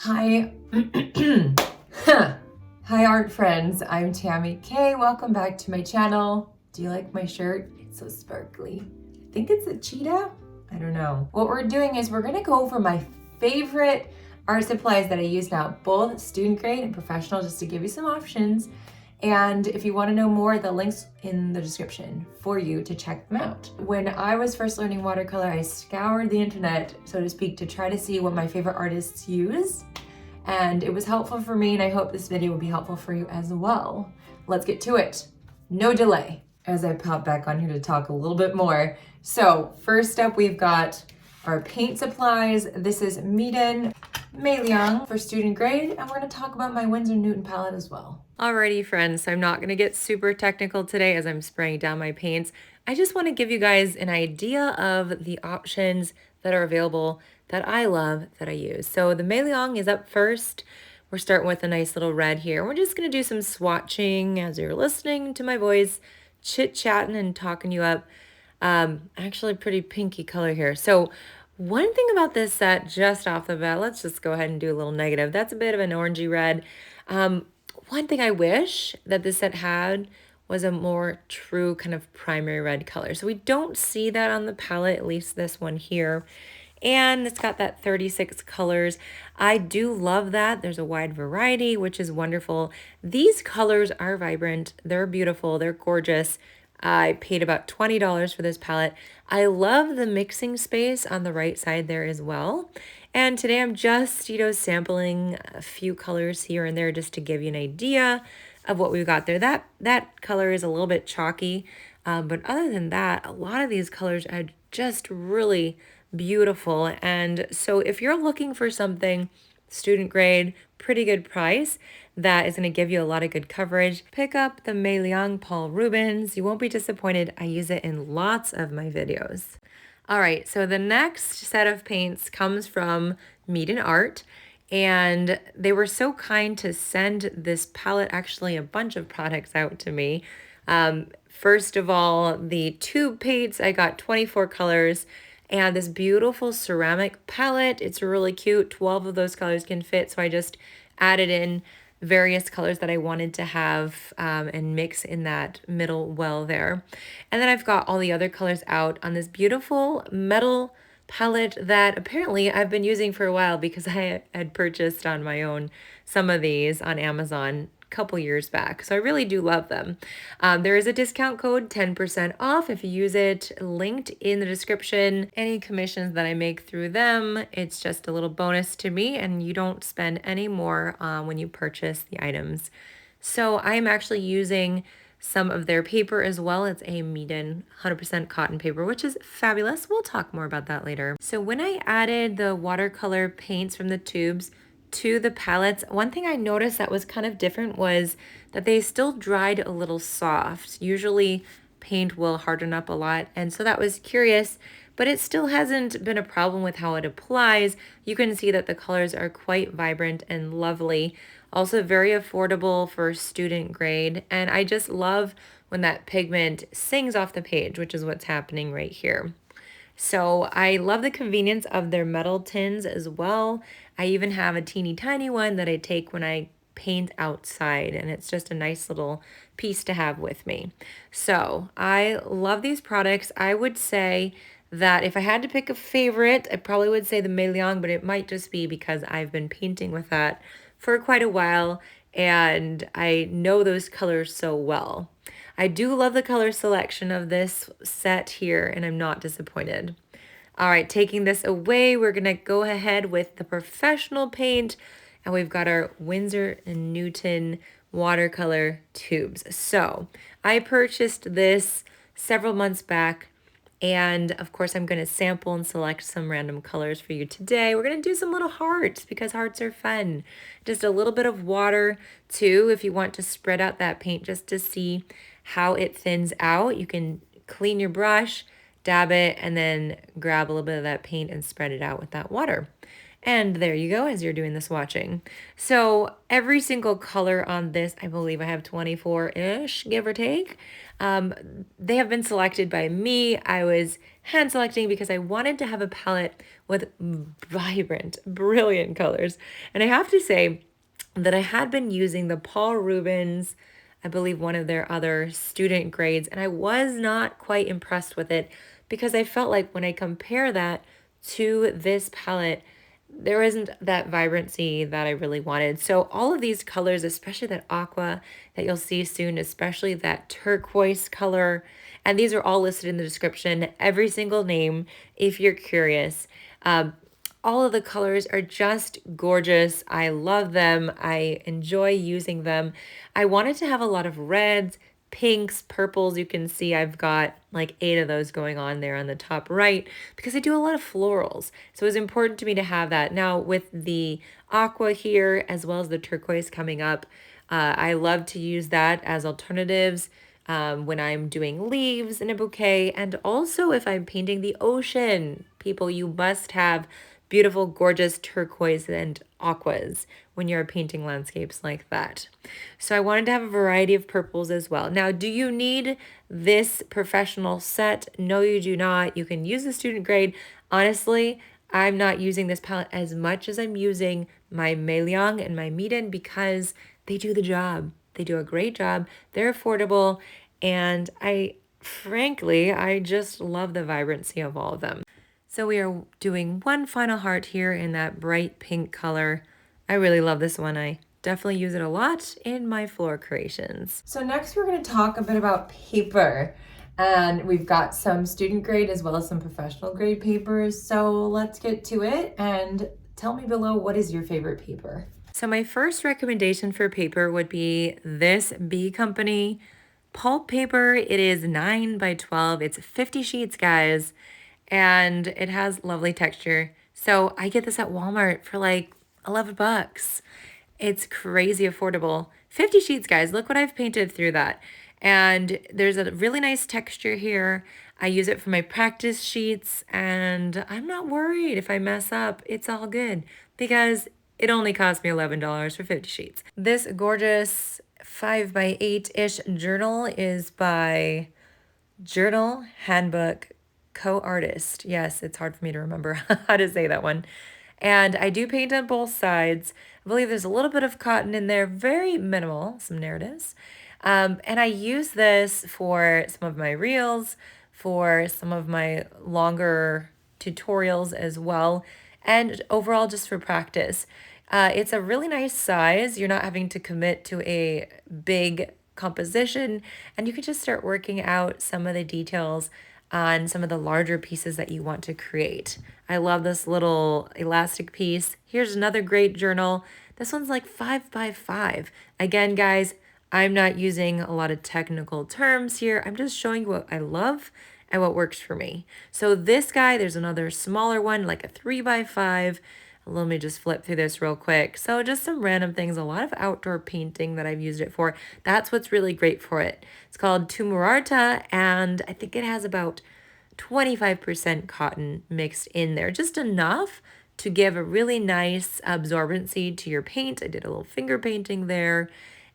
Hi. Hi art friends, I'm Tammy K. Welcome back to my channel. Do you like my shirt? It's so sparkly. I think it's a cheetah? I don't know. What we're doing is we're gonna go over my favorite art supplies that I use now, both student grade and professional, just to give you some options. And if you want to know more, the link's in the description for you to check them out. When I was first learning watercolor, I scoured the internet, so to speak, to try to see what my favorite artists use. And it was helpful for me, and I hope this video will be helpful for you as well. Let's get to it. No delay, as I pop back on here to talk a little bit more. So first up, we've got our paint supplies. This is Meeden Maeliong for student grade, and we're gonna talk about my Winsor Newton palette as well. Alrighty friends, so I'm not gonna get super technical today as I'm spraying down my paints. I just wanna give you guys an idea of the options that are available that I love, that I use. So the Maeliong is up first. We're starting with a nice little red here. We're just gonna do some swatching as you're listening to my voice, chit-chatting and talking you up. Actually pretty pinky color here. So one thing about this set just off the bat, let's just go ahead and do a little negative. That's a bit of an orangey red. One thing I wish that this set had was a more true kind of primary red color. So we don't see that on the palette, at least this one here. And it's got that 36 colors. I do love that. There's a wide variety, which is wonderful. These colors are vibrant. They're beautiful. They're gorgeous. I paid about $20 for this palette. I love the mixing space on the right side there as well. And today I'm just, sampling a few colors here and there just to give you an idea of what we've got there. That color is a little bit chalky, but other than that, a lot of these colors are just really beautiful. And so if you're looking for something student grade, pretty good price, that is going to give you a lot of good coverage, pick up the Maeliong Paul Rubens. You won't be disappointed. I use it in lots of my videos. All right, so the next set of paints comes from Meeden Art, and they were so kind to send this palette, actually a bunch of products out to me. First of all, the tube paints, I got 24 colors, and this beautiful ceramic palette. It's really cute. 12 of those colors can fit, so I just added in various colors that I wanted to have and mix in that middle well there. And then I've got all the other colors out on this beautiful metal palette that apparently I've been using for a while because I had purchased on my own some of these on Amazon couple years back. So I really do love them. There is a discount code, 10% off if you use it, linked in the description. Any commissions that I make through them, it's just a little bonus to me, and you don't spend any more when you purchase the items. So I'm actually using some of their paper as well. It's a Meeden 100% cotton paper, which is fabulous. We'll talk more about that later. So when I added the watercolor paints from the tubes to the palettes, one thing I noticed that was kind of different was that they still dried a little soft. Usually paint will harden up a lot, and so that was curious, but it still hasn't been a problem with how it applies. You can see that the colors are quite vibrant and lovely. Also very affordable for student grade, and I just love when that pigment sings off the page, which is what's happening right here. So I love the convenience of their metal tins as well. I even have a teeny tiny one that I take when I paint outside, and it's just a nice little piece to have with me. So I love these products. I would say that if I had to pick a favorite, I probably would say the Maeliong, but it might just be because I've been painting with that for quite a while and I know those colors so well. I do love the color selection of this set here, and I'm not disappointed. All right, taking this away, we're gonna go ahead with the professional paint, and we've got our Winsor & Newton watercolor tubes. So I purchased this several months back, and of course I'm gonna sample and select some random colors for you today. We're gonna do some little hearts because hearts are fun. Just a little bit of water too, if you want to spread out that paint just to see how it thins out. You can clean your brush, dab it, and then grab a little bit of that paint and spread it out with that water. And there you go as you're doing the swatching. So every single color on this, I believe I have 24-ish, give or take. They have been selected by me. I was hand selecting because I wanted to have a palette with vibrant, brilliant colors. And I have to say that I had been using the Paul Rubens, I believe one of their other student grades, and I was not quite impressed with it because I felt like when I compare that to this palette, there isn't that vibrancy that I really wanted. So all of these colors, especially that aqua that you'll see soon, especially that turquoise color, and these are all listed in the description, every single name, if you're curious. All of the colors are just gorgeous. I love them. I enjoy using them. I wanted to have a lot of reds, pinks, purples. You can see I've got like 8 of those going on there on the top right because I do a lot of florals. So it was important to me to have that. Now with the aqua here as well as the turquoise coming up, I love to use that as alternatives when I'm doing leaves in a bouquet, and also if I'm painting the ocean. People, you must have beautiful, gorgeous turquoise and aquas when you're painting landscapes like that. So I wanted to have a variety of purples as well. Now, do you need this professional set? No, you do not. You can use the student grade. Honestly, I'm not using this palette as much as I'm using my Meiliang and my Meeden because they do the job. They do a great job. They're affordable. And frankly, I just love the vibrancy of all of them. So we are doing one final heart here in that bright pink color. I really love this one. I definitely use it a lot in my floor creations. So next we're going to talk a bit about paper. And we've got some student grade as well as some professional grade papers. So let's get to it and tell me below, what is your favorite paper? So my first recommendation for paper would be this B Company pulp paper. It is 9 by 12. It's 50 sheets, guys. And it has lovely texture. So I get this at Walmart for like 11 bucks. It's crazy affordable. 50 sheets, guys. Look what I've painted through that. And there's a really nice texture here. I use it for my practice sheets, and I'm not worried if I mess up. It's all good because it only cost me $11 for 50 sheets. This gorgeous 5 by 8-ish journal is by Journal Handbook Co-Artist. Yes, it's hard for me to remember how to say that one. And I do paint on both sides. I believe there's a little bit of cotton in there, very minimal, some narratives. And I use this for some of my reels, for some of my longer tutorials as well, and overall just for practice. It's a really nice size. You're not having to commit to a big composition, and you can just start working out some of the details on some of the larger pieces that you want to create. I love this little elastic piece. Here's another great journal. This one's like 5 by 5. Again, guys, I'm not using a lot of technical terms here. I'm just showing you what I love and what works for me. So this guy, there's another smaller one, like a 3 by 5. Let me just flip through this real quick. So just some random things, a lot of outdoor painting that I've used it for. That's what's really great for it. It's called Tumurarta, and I think it has about 25% cotton mixed in there, just enough to give a really nice absorbency to your paint. I did a little finger painting there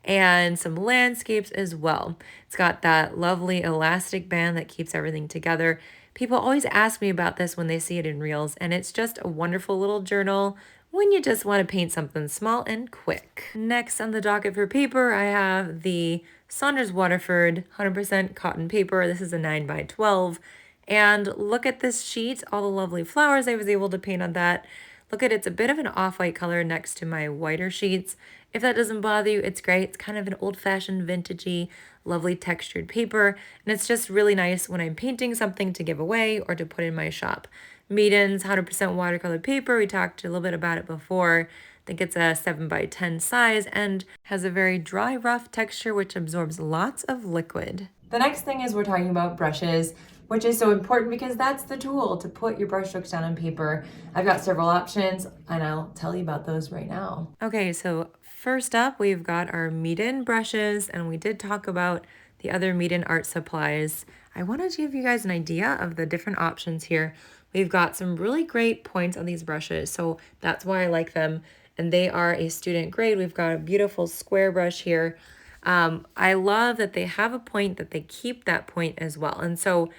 and some landscapes as well. It's got that lovely elastic band that keeps everything together. People always ask me about this when they see it in reels, and it's just a wonderful little journal when you just want to paint something small and quick. Next on the docket for paper, I have the Saunders Waterford 100% cotton paper. This is a 9 by 12. And look at this sheet, all the lovely flowers I was able to paint on that. Look at it's a bit of an off-white color next to my whiter sheets. If that doesn't bother you, it's great. It's kind of an old-fashioned, vintagey, lovely textured paper. And it's just really nice when I'm painting something to give away or to put in my shop. Meeden's 100% watercolor paper. We talked a little bit about it before. I think it's a 7 by 10 size and has a very dry, rough texture which absorbs lots of liquid. The next thing is we're talking about brushes, which is so important because that's the tool to put your brush strokes down on paper. I've got several options and I'll tell you about those right now. Okay, so first up, we've got our Meeden brushes, and we did talk about the other Meeden art supplies. I wanted to give you guys an idea of the different options here. We've got some really great points on these brushes, so that's why I like them. And they are a student grade. We've got a beautiful square brush here. I love that they have a point, that they keep that point as well. And so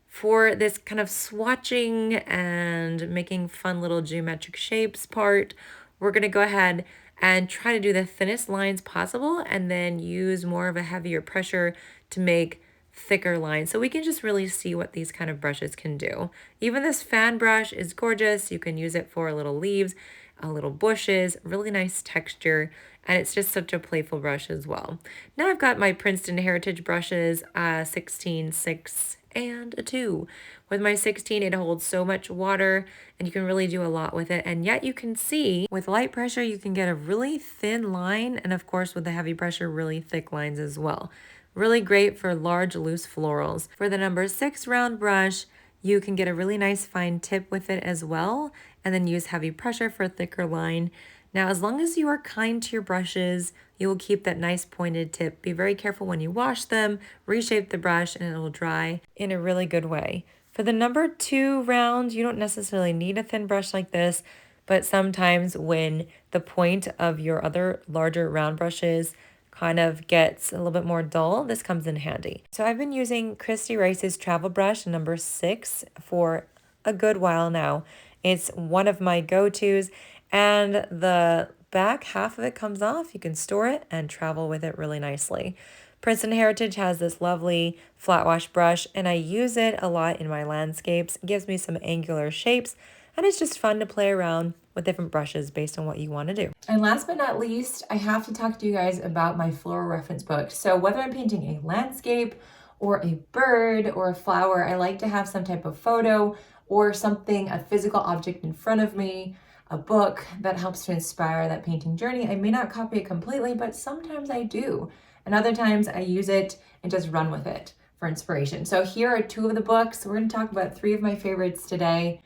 for this kind of swatching and making fun little geometric shapes part, we're gonna go ahead and try to do the thinnest lines possible and then use more of a heavier pressure to make thicker lines so we can just really see what these kind of brushes can do. Even this fan brush is gorgeous. You can use it for little leaves, little bushes, really nice texture, and it's just such a playful brush as well. Now I've got my Princeton Heritage brushes, 16, 6, and a 2. With my 16, it holds so much water and you can really do a lot with it. And yet you can see with light pressure, you can get a really thin line. And of course, with the heavy pressure, really thick lines as well. Really great for large, loose florals. For the number 6 round brush, you can get a really nice fine tip with it as well, and then use heavy pressure for a thicker line. Now, as long as you are kind to your brushes, you will keep that nice pointed tip. Be very careful when you wash them, reshape the brush, and it will dry in a really good way. For the number 2 round, you don't necessarily need a thin brush like this, but sometimes when the point of your other larger round brushes kind of gets a little bit more dull, this comes in handy. So I've been using Christy Rice's travel brush number 6 for a good while now. It's one of my go-tos, and the back half of it comes off. You can store it and travel with it really nicely. Princeton Heritage has this lovely flat wash brush, and I use it a lot in my landscapes. It gives me some angular shapes, and it's just fun to play around with different brushes based on what you want to do. And last but not least, I have to talk to you guys about my floral reference book. So whether I'm painting a landscape or a bird or a flower, I like to have some type of photo or something, a physical object in front of me, a book that helps to inspire that painting journey. I may not copy it completely, but sometimes I do. And other times I use it and just run with it for inspiration. So here are 2 of the books. We're going to talk about 3 of my favorites today.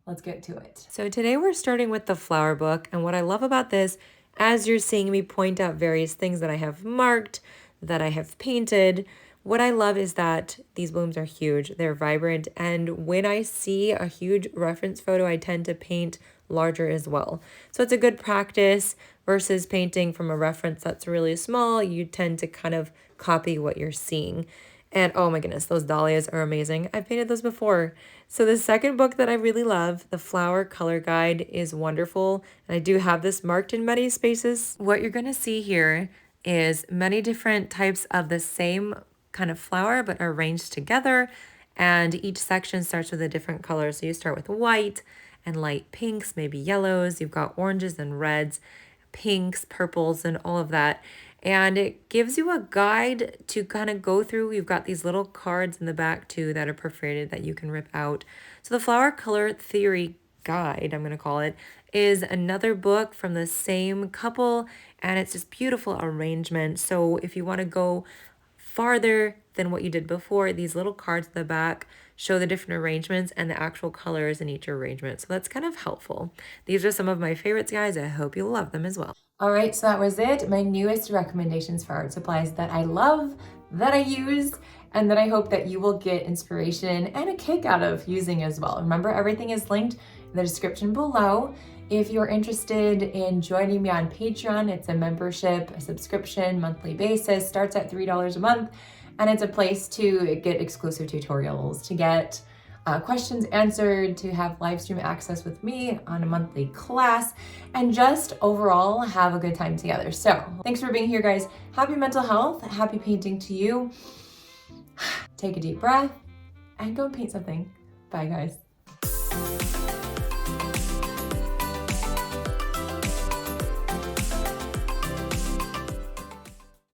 Let's get to it. So today we're starting with the flower book. And what I love about this, as you're seeing me point out various things that I have marked, that I have painted, what I love is that these blooms are huge, they're vibrant, and when I see a huge reference photo, I tend to paint larger as well. So it's a good practice versus painting from a reference that's really small. You tend to kind of copy what you're seeing. And oh my goodness, those dahlias are amazing. I've painted those before. So the second book that I really love, the Flower Color Guide, is wonderful. And I do have this marked in many spaces. What you're gonna see here is many different types of the same kind of flower, but arranged together. And each section starts with a different color. So you start with white and light pinks, maybe yellows. You've got oranges and reds, pinks, purples, and all of that. And it gives you a guide to kind of go through. You've got these little cards in the back too that are perforated that you can rip out. So the Flower Color Theory Guide, I'm going to call it, is another book from the same couple, and it's just beautiful arrangement. So if you want to go farther than what you did before, these little cards in the back show the different arrangements and the actual colors in each arrangement. So that's kind of helpful. These are some of my favorites, guys. I hope you'll love them as well. All right, so that was it. My newest recommendations for art supplies that I love, that I use, and that I hope that you will get inspiration and a kick out of using as well. Remember, everything is linked in the description below. If you're interested in joining me on Patreon, it's a membership, a subscription, monthly basis, starts at $3 a month, and it's a place to get exclusive tutorials, to get questions answered, to have live stream access with me on a monthly class, and just overall have a good time together. So thanks for being here, guys. Happy mental health, happy painting to you. Take a deep breath and go and paint something. Bye, guys.